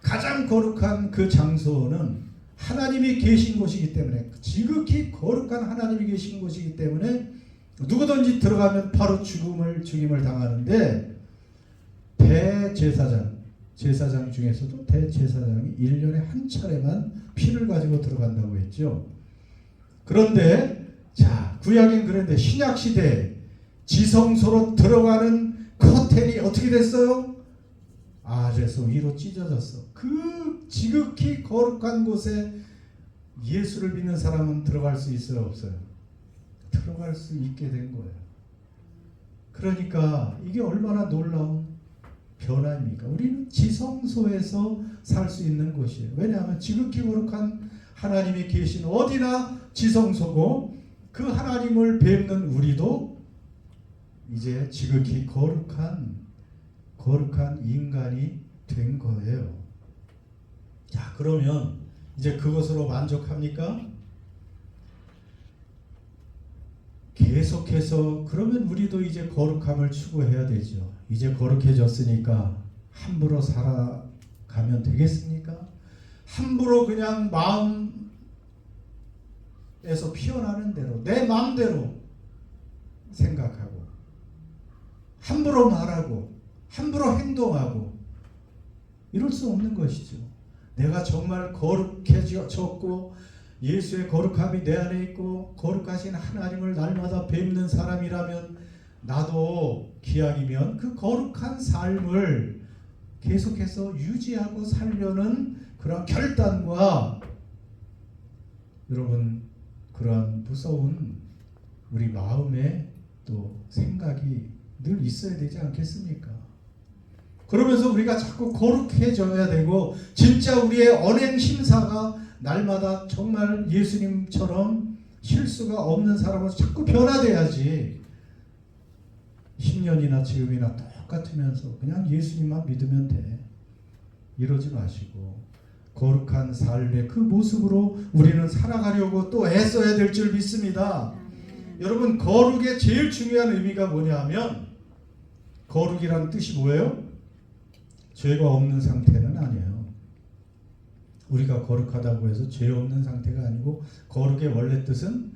가장 거룩한 그 장소는 하나님이 계신 곳이기 때문에 지극히 거룩한 하나님이 계신 곳이기 때문에 누구든지 들어가면 바로 죽임을 당하는데 제사장 중에서도 대제사장이 1년에 한 차례만 피를 가지고 들어간다고 했죠. 그런데 자 구약엔 그런데 신약시대 지성소로 들어가는 커튼이 어떻게 됐어요? 아래서 위로 찢어졌어. 그 지극히 거룩한 곳에 예수를 믿는 사람은 들어갈 수 있어요? 없어요? 들어갈 수 있게 된 거예요. 그러니까 이게 얼마나 놀라운 변화입니까? 우리는 지성소에서 살 수 있는 곳이에요. 왜냐하면 지극히 거룩한 하나님이 계신 어디나 지성소고 그 하나님을 뵙는 우리도 이제 지극히 거룩한 인간이 된 거예요. 자, 그러면 이제 그것으로 만족합니까? 계속해서 그러면 우리도 이제 거룩함을 추구해야 되죠. 이제 거룩해졌으니까 함부로 살아가면 되겠습니까? 함부로 그냥 마음에서 피어나는 대로 내 마음대로 생각하고 함부로 말하고 함부로 행동하고 이럴 수 없는 것이죠. 내가 정말 거룩해졌고 예수의 거룩함이 내 안에 있고 거룩하신 하나님을 날마다 뵙는 사람이라면 나도 기약이면 그 거룩한 삶을 계속해서 유지하고 살려는 그런 결단과 여러분 그런 무서운 우리 마음에 또 생각이 늘 있어야 되지 않겠습니까? 그러면서 우리가 자꾸 거룩해져야 되고 진짜 우리의 언행 심사가 날마다 정말 예수님처럼 실수가 없는 사람으로 자꾸 변화돼야지 10년이나 지금이나 똑같으면서 그냥 예수님만 믿으면 돼. 이러지 마시고 거룩한 삶의 그 모습으로 우리는 살아가려고 또 애써야 될 줄 믿습니다. 여러분 거룩의 제일 중요한 의미가 뭐냐 하면 거룩이라는 뜻이 뭐예요? 죄가 없는 상태는 아니에요. 우리가 거룩하다고 해서 죄 없는 상태가 아니고 거룩의 원래 뜻은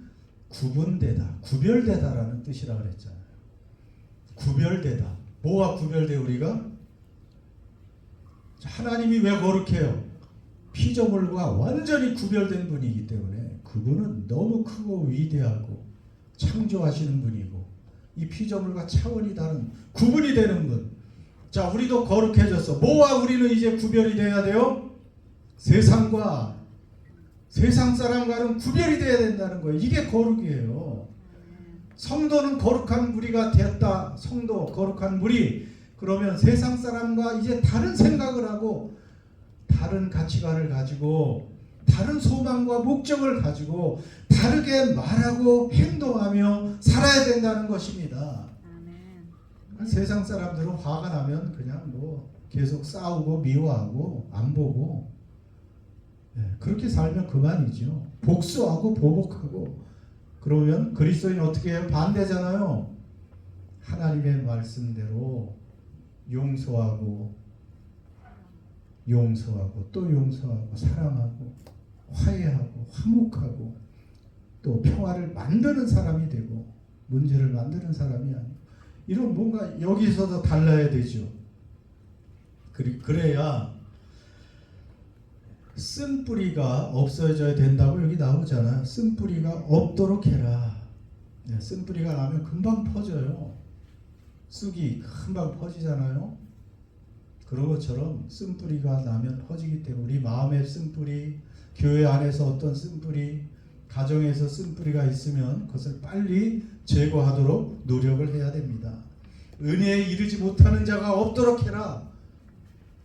구분되다, 구별되다라는 뜻이라 그랬잖아요. 구별되다. 뭐와 구별돼 우리가? 하나님이 왜 거룩해요? 피조물과 완전히 구별된 분이기 때문에 그분은 너무 크고 위대하고 창조하시는 분이고 이 피조물과 차원이 다른 구분이 되는 분. 자, 우리도 거룩해졌어. 뭐와 우리는 이제 구별이 돼야 돼요? 세상 사람과는 구별이 돼야 된다는 거예요. 이게 거룩이에요. 성도는 거룩한 무리가 되었다. 성도 거룩한 무리. 그러면 세상 사람과 이제 다른 생각을 하고 다른 가치관을 가지고 다른 소망과 목적을 가지고 다르게 말하고 행동하며 살아야 된다는 것입니다. 세상 사람들은 화가 나면 그냥 뭐 계속 싸우고 미워하고 안 보고 그렇게 살면 그만이죠. 복수하고 보복하고 그러면 그리스도인은 어떻게 해요? 반대잖아요. 하나님의 말씀대로 용서하고 또 용서하고 사랑하고 화해하고 화목하고 또 평화를 만드는 사람이 되고 문제를 만드는 사람이 아니고 이런 뭔가 여기서도 달라야 되죠. 그래야 쓴뿌리가 없어져야 된다고 여기 나오잖아요. 쓴뿌리가 없도록 해라. 쓴뿌리가 나면 금방 퍼져요. 쑥이 금방 퍼지잖아요. 그런 것처럼 쓴뿌리가 나면 퍼지기 때문에 우리 마음의 쓴뿌리, 교회 안에서 어떤 쓴뿌리, 가정에서 쓴뿌리가 있으면 그것을 빨리 제거하도록 노력을 해야 됩니다. 은혜에 이르지 못하는 자가 없도록 해라.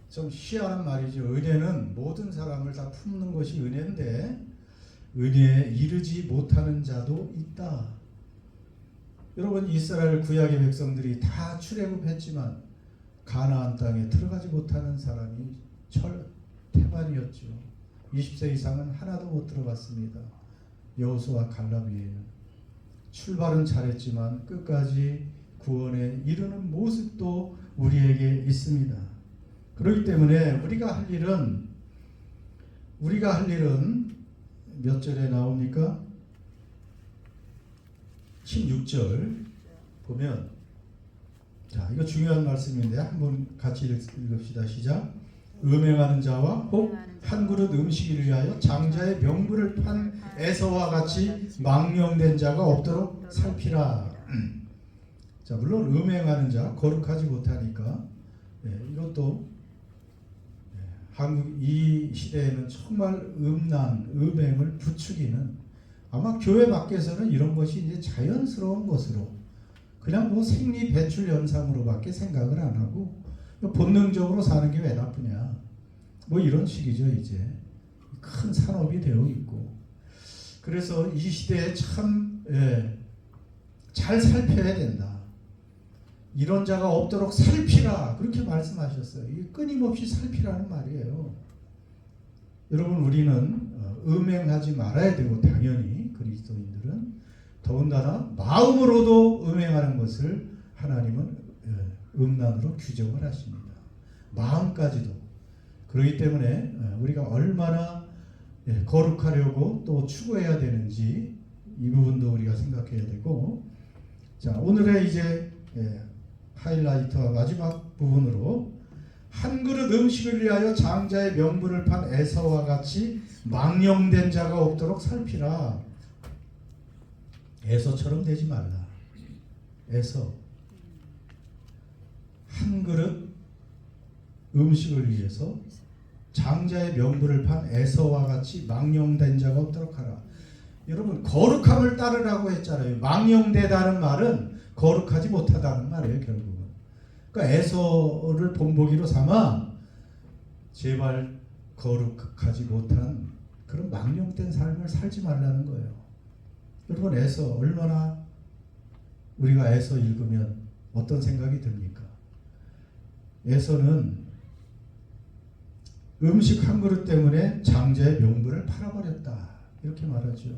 좀 희한한 말이죠. 은혜는 모든 사람을 다 품는 것이 은혜인데 은혜에 이르지 못하는 자도 있다. 여러분, 이스라엘 구약의 백성들이 다 출애굽했지만 가나안 땅에 들어가지 못하는 사람이 태반이었죠. 20세 이상은 하나도 못 들어갔습니다. 여호수아 갈렙이에요. 출발은 잘했지만 끝까지 구원에 이르는 모습도 우리에게 있습니다. 그렇기 때문에 우리가 할 일은 몇 절에 나옵니까? 16절 보면, 자, 이거 중요한 말씀인데 한번 같이 읽읍시다. 시작. 음행하는 자와 혹 한 그릇 음식을 위하여 장자의 명분을 판 에서와 같이 망령된 자가 없도록 살피라. 자, 물론 음행하는 자, 거룩하지 못하니까 이것도 한국 이 시대에는 정말 음행을 부추기는, 아마 교회 밖에서는 이런 것이 이제 자연스러운 것으로 그냥 뭐 생리 배출 현상으로밖에 생각을 안 하고 본능적으로 사는 게 왜 나쁘냐, 뭐 이런 식이죠. 이제 큰 산업이 되어 있고, 그래서 이 시대에 참 잘 살펴야 된다. 이런 자가 없도록 살피라, 그렇게 말씀하셨어요. 이게 끊임없이 살피라는 말이에요. 여러분, 우리는 음행하지 말아야 되고, 당연히 그리스도인들은 더군다나 마음으로도 음행하는 것을 하나님은 음란으로 규정을 하십니다. 마음까지도. 그렇기 때문에 우리가 얼마나 거룩하려고 또 추구해야 되는지 이 부분도 우리가 생각해야 되고, 자, 오늘의 이제 하이라이트와 마지막 부분으로 한 그릇 음식을 위하여 장자의 명분을 판 에서와 같이 망령된 자가 없도록 살피라. 에서처럼 되지 말라. 에서 한 그릇 음식을 위해서 장자의 명분을 판 에서와 같이 망령된 자가 없도록 하라. 여러분, 거룩함을 따르라고 했잖아요. 망령되다는 말은 거룩하지 못하다는 말이에요, 결국은. 그러니까 에서를 본보기로 삼아 제발 거룩하지 못한 그런 망령된 삶을 살지 말라는 거예요. 여러분, 에서 얼마나 우리가 에서 읽으면 어떤 생각이 듭니까? 에서는 음식 한 그릇 때문에 장자의 명분을 팔아버렸다, 이렇게 말하죠.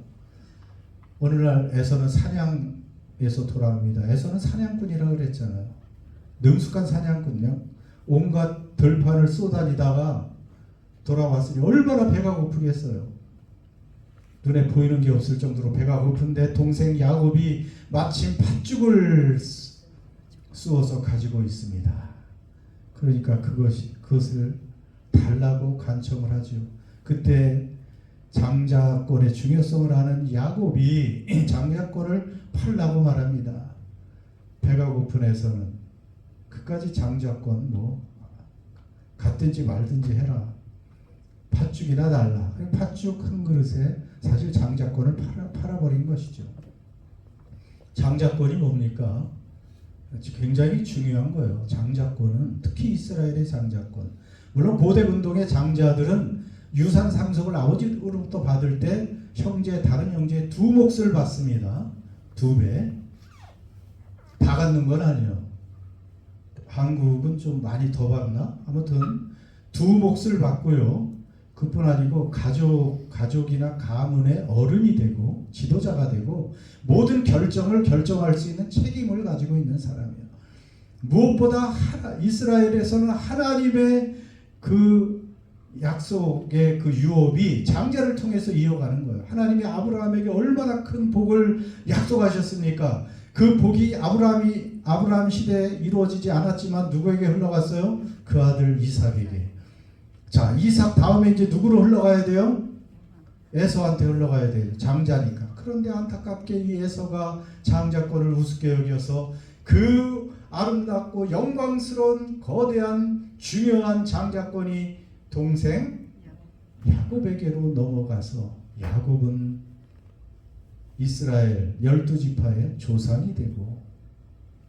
오늘날 에서는 사냥에서 돌아옵니다. 에서는 사냥꾼이라고 그랬잖아요. 능숙한 사냥꾼요. 온갖 들판을 쏘다니다가 돌아왔으니 얼마나 배가 고프겠어요. 눈에 보이는 게 없을 정도로 배가 고픈데 동생 야곱이 마침 팥죽을 쑤어서 가지고 있습니다. 그러니까 그것을 달라고 간청을 하죠. 그때 장자권의 중요성을 아는 야곱이 장자권을 팔라고 말합니다. 배가 고픈 에서는 그까지 장자권 뭐 갖든지 말든지 해라. 팥죽이나 달라. 팥죽 한 그릇에 사실 장자권을 팔아버린 것이죠. 장자권이 뭡니까? 굉장히 중요한 거예요. 장자권은 특히 이스라엘의 장자권. 물론 고대 운동의 장자들은 유산 상속을 아버지로부터 받을 때 다른 형제의 두 몫을 받습니다. 2배. 다 갖는 건 아니에요. 한국은 좀 많이 더 받나? 아무튼 두 몫을 받고요. 그뿐 아니고 가족이나 가문의 어른이 되고 지도자가 되고 모든 결정을 결정할 수 있는 책임을 가지고 있는 사람이에요. 무엇보다 이스라엘에서는 하나님의 그 약속의 그 유업이 장자를 통해서 이어가는 거예요. 하나님이 아브라함에게 얼마나 큰 복을 약속하셨습니까? 그 복이 아브라함 시대에 이루어지지 않았지만 누구에게 흘러갔어요? 그 아들 이삭에게. 자, 이삭 다음에 이제 누구로 흘러가야 돼요? 에서한테 흘러가야 돼요. 장자니까. 그런데 안타깝게 이 에서가 장자권을 우습게 여겨서 그 아름답고 영광스러운 거대한 중요한 장자권이 동생 야곱에게로 넘어가서 야곱은 이스라엘 12지파의 조상이 되고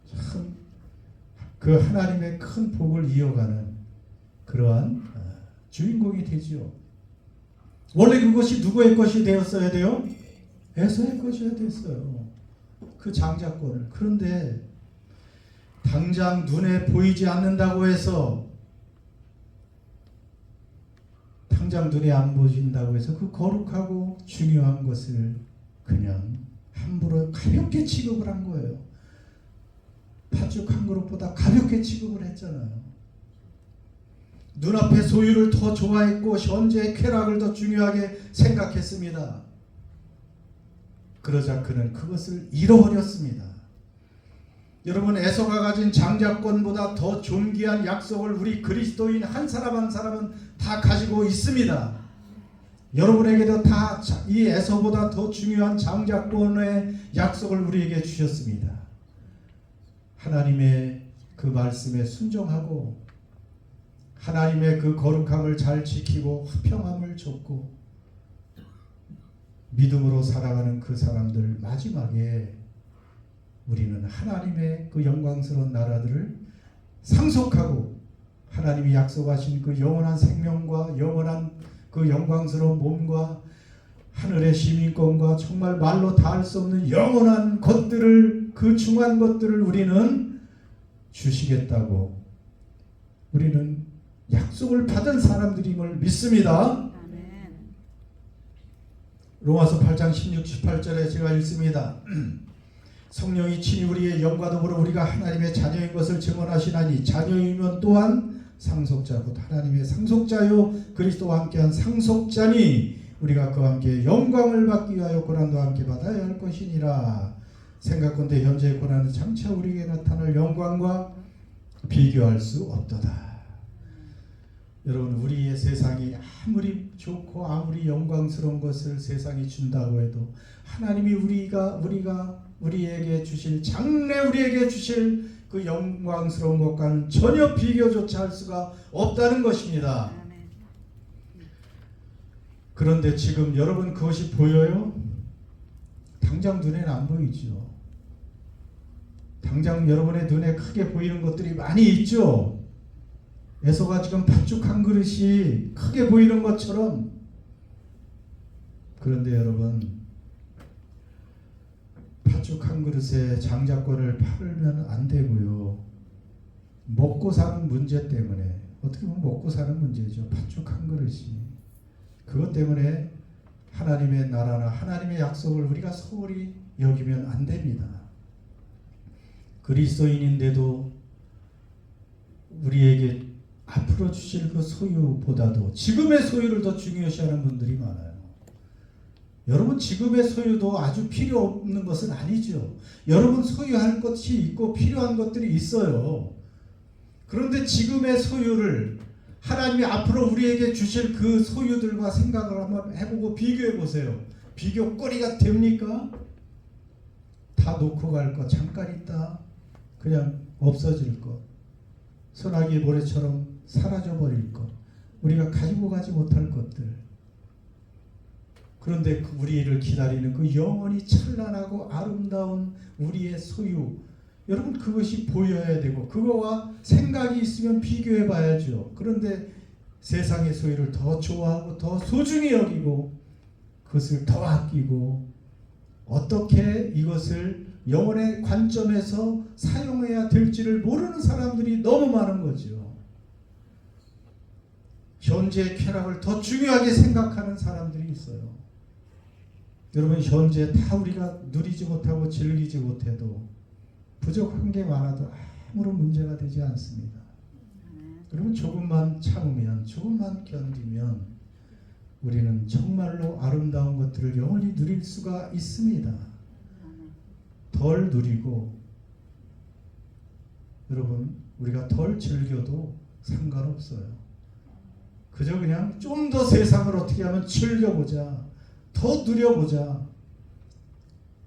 참 그 하나님의 큰 복을 이어가는 그러한 주인공이 되지요. 원래 그것이 누구의 것이 되었어야 돼요? 에서의 것이어야 됐어요. 그 장자권을. 그런데 당장 눈에 보이지 않는다고 해서 당장 눈에 안 보인다고 해서 그 거룩하고 중요한 것을 그냥 함부로 가볍게 취급을 한 거예요. 팥죽 한 그릇보다 가볍게 취급을 했잖아요. 눈앞의 소유를 더 좋아했고 현재의 쾌락을 더 중요하게 생각했습니다. 그러자 그는 그것을 잃어버렸습니다. 여러분, 에서가 가진 장자권보다 더 존귀한 약속을 우리 그리스도인 한 사람 한 사람은 다 가지고 있습니다. 여러분에게도 다 이 에서보다 더 중요한 장자권의 약속을 우리에게 주셨습니다. 하나님의 그 말씀에 순종하고 하나님의 그 거룩함을 잘 지키고 화평함을 줬고 믿음으로 살아가는 그 사람들, 마지막에 우리는 하나님의 그 영광스러운 나라들을 상속하고 하나님이 약속하신 그 영원한 생명과 영원한 그 영광스러운 몸과 하늘의 시민권과 정말 말로 다 할 수 없는 영원한 것들을, 그 중요한 것들을 우리는 주시겠다고 우리는 약속을 받은 사람들임을 믿습니다. 로마서 8장 16, 18절에 제가 읽습니다. 성령이 친히 우리의 영과 더불어 우리가 하나님의 자녀인 것을 증언하시나니 자녀이면 또한 상속자 곧 하나님의 상속자요 그리스도와 함께한 상속자니 우리가 그와 함께 영광을 받기 위하여 고난도 함께 받아야 할 것이니라. 생각건대 현재의 고난은 장차 우리에게 나타날 영광과 비교할 수 없도다. 여러분, 우리의 세상이 아무리 좋고 아무리 영광스러운 것을 세상이 준다고 해도 하나님이 우리에게 주실 장래 우리에게 주실 그 영광스러운 것과는 전혀 비교조차 할 수가 없다는 것입니다. 그런데 지금 여러분 그것이 보여요? 당장 눈에는 안 보이죠. 당장 여러분의 눈에 크게 보이는 것들이 많이 있죠. 에서가 지금 팥죽 한 그릇이 크게 보이는 것처럼. 그런데 여러분, 팥죽 한 그릇에 장자권을 팔면 안 되고요. 먹고 사는 문제 때문에, 어떻게 보면 먹고 사는 문제죠. 팥죽 한 그릇이. 그것 때문에 하나님의 나라나 하나님의 약속을 우리가 소홀히 여기면 안 됩니다. 그리스도인인데도 우리에게 앞으로 주실 그 소유보다도 지금의 소유를 더 중요시하는 분들이 많아요. 여러분, 지금의 소유도 아주 필요 없는 것은 아니죠. 여러분 소유할 것이 있고 필요한 것들이 있어요. 그런데 지금의 소유를 하나님이 앞으로 우리에게 주실 그 소유들과 생각을 한번 해보고 비교해 보세요. 비교 거리가 됩니까? 다 놓고 갈 것, 잠깐 있다 그냥 없어질 것, 소나기 모래처럼 사라져버릴 것, 우리가 가지고 가지 못할 것들. 그런데 우리를 기다리는 그 영원히 찬란하고 아름다운 우리의 소유, 여러분 그것이 보여야 되고 그거와 생각이 있으면 비교해 봐야죠. 그런데 세상의 소유를 더 좋아하고 더 소중히 여기고 그것을 더 아끼고 어떻게 이것을 영혼의 관점에서 사용해야 될지를 모르는 사람들이 너무 많은 거죠. 현재의 쾌락을 더 중요하게 생각하는 사람들이 있어요. 여러분, 현재 다 우리가 누리지 못하고 즐기지 못해도 부족한 게 많아도 아무런 문제가 되지 않습니다. 여러분, 조금만 참으면, 조금만 견디면 우리는 정말로 아름다운 것들을 영원히 누릴 수가 있습니다. 덜 누리고, 여러분, 우리가 덜 즐겨도 상관없어요. 그저 그냥 좀 더 세상을 어떻게 하면 즐겨보자, 더 누려보자.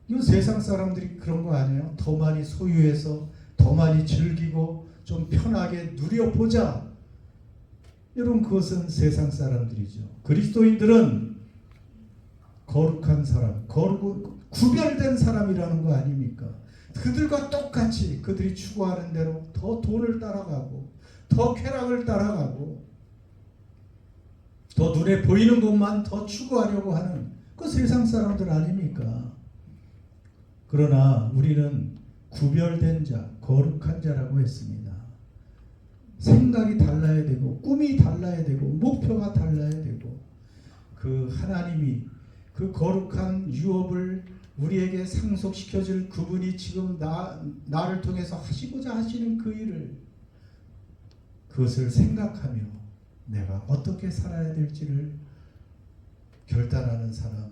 이 세상 사람들이 그런 거 아니에요? 더 많이 소유해서 더 더 많이 즐기고 좀 편하게 누려보자. 여러분, 그것은 세상 사람들이죠. 그리스도인들은 거룩한 사람, 구별된 사람이라는 거 아닙니까? 그들과 똑같이 그들이 추구하는 대로 더 돈을 따라가고 더 쾌락을 따라가고 더 눈에 보이는 것만 더 추구하려고 하는 그 세상 사람들 아닙니까? 그러나 우리는 구별된 자, 거룩한 자라고 했습니다. 생각이 달라야 되고 꿈이 달라야 되고 목표가 달라야 되고 그 하나님이 그 거룩한 유업을 우리에게 상속시켜줄 그분이 지금 나를 통해서 하시고자 하시는 그 일을 그것을 생각하며 내가 어떻게 살아야 될지를 결단하는 사람,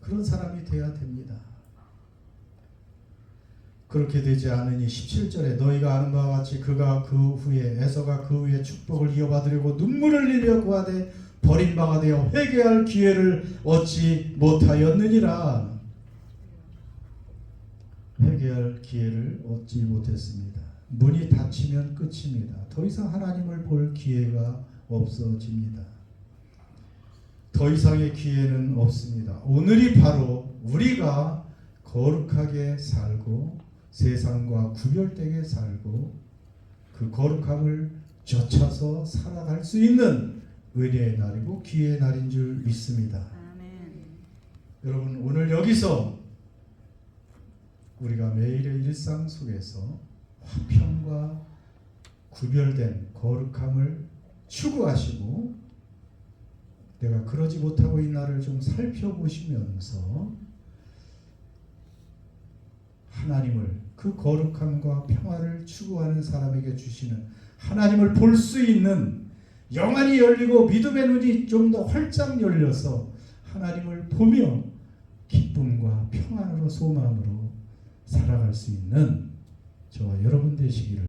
그런 사람이 되어야 됩니다. 그렇게 되지 않으니 17절에 너희가 아는 바와 같이 그가 그 후에 에서가 그 후에 축복을 이어받으려고 눈물을 흘리려 구하되 버린 바가 되어 회개할 기회를 얻지 못하였느니라. 회개할 기회를 얻지 못했습니다. 문이 닫히면 끝입니다. 더 이상 하나님을 볼 기회가 없어집니다. 더 이상의 기회는 없습니다. 오늘이 바로 우리가 거룩하게 살고 세상과 구별되게 살고 그 거룩함을 쫓아서 살아갈 수 있는 은혜의 날이고 기회의 날인 줄 믿습니다. 아멘. 여러분, 오늘 여기서 우리가 매일의 일상 속에서 화평과 구별된 거룩함을 추구하시고 내가 그러지 못하고 있는 나를 좀 살펴보시면서 하나님을, 그 거룩함과 평화를 추구하는 사람에게 주시는 하나님을 볼 수 있는 영안이 열리고 믿음의 눈이 좀 더 활짝 열려서 하나님을 보며 기쁨과 평안으로 소망으로 살아갈 수 있는 저와 여러분 되시기를